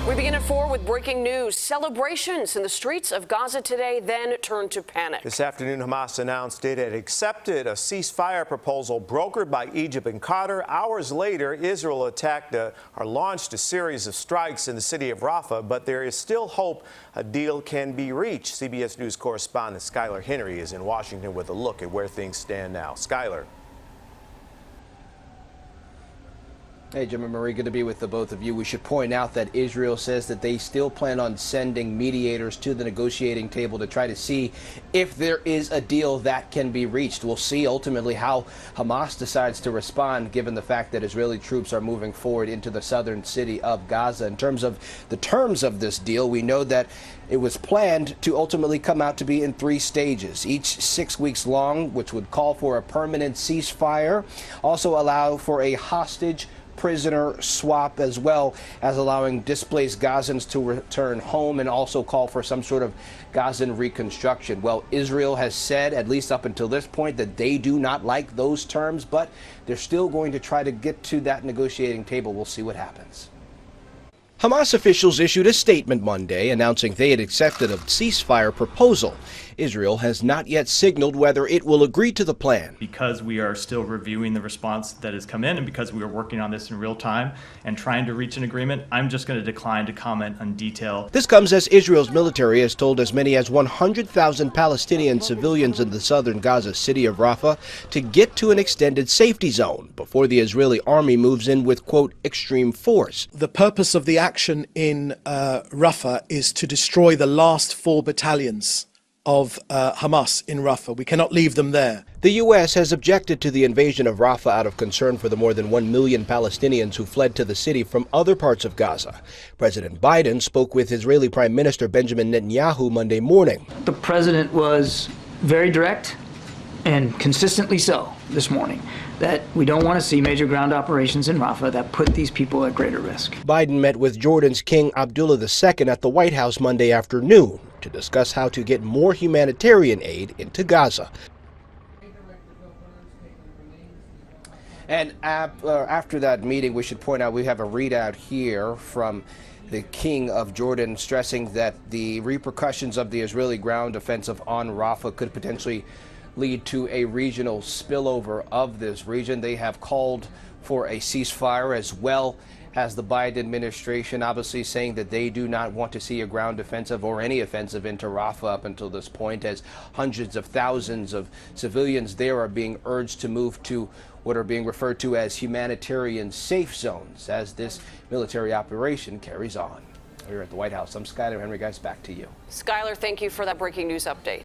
We begin at 4 with breaking news. Celebrations in the streets of Gaza today then turned to panic. This afternoon, Hamas announced it had accepted a ceasefire proposal brokered by Egypt and Qatar. Hours later, Israel attacked or launched a series of strikes in the city of Rafah, but there is still hope a deal can be reached. CBS News correspondent Skylar Henry is in Washington with a look at where things stand now. Skylar. Hey, Jim and Marie, good to be with the both of you. We should point out that Israel says that they still plan on sending mediators to the negotiating table to try to see if there is a deal that can be reached. We'll see ultimately how Hamas decides to respond, given the fact that Israeli troops are moving forward into the southern city of Gaza. In terms of the terms of this deal, we know that it was planned to ultimately come out to be in 3 stages, each 6 weeks long, which would call for a permanent ceasefire, also allow for a hostage prisoner swap, as well as allowing displaced Gazans to return home, and also call for some sort of Gazan reconstruction. Well, Israel has said, at least up until this point, that they do not like those terms, but they're still going to try to get to that negotiating table. We'll see what happens. Hamas officials issued a statement Monday announcing they had accepted a ceasefire proposal. Israel has not yet signaled whether it will agree to the plan. Because we are still reviewing the response that has come in, and because we are working on this in real time and trying to reach an agreement, I'm just going to decline to comment on detail. This comes as Israel's military has told as many as 100,000 Palestinian civilians in the southern Gaza city of Rafah to get to an extended safety zone before the Israeli army moves in with, quote, extreme force. The purpose of the action in Rafah is to destroy the last 4 battalions of Hamas in Rafah. We cannot leave them there. The U.S. has objected to the invasion of Rafah out of concern for the more than 1 million Palestinians who fled to the city from other parts of Gaza. President Biden spoke with Israeli Prime Minister Benjamin Netanyahu Monday morning. The president was very direct and consistently so this morning, that we don't want to see major ground operations in Rafah that put these people at greater risk. Biden met with Jordan's King Abdullah II at the White House Monday afternoon to discuss how to get more humanitarian aid into Gaza. And after that meeting, we should point out we have a readout here from the King of Jordan stressing that the repercussions of the Israeli ground offensive on Rafah could potentially lead to a regional spillover of this region. They have called for a ceasefire, as well as the Biden administration obviously saying that they do not want to see a ground offensive or any offensive into Rafah up until this point, as hundreds of thousands of civilians there are being urged to move to what are being referred to as humanitarian safe zones as this military operation carries on. Here at the White House, I'm Skylar Henry. Guys, back to you. Skylar, thank you for that breaking news update.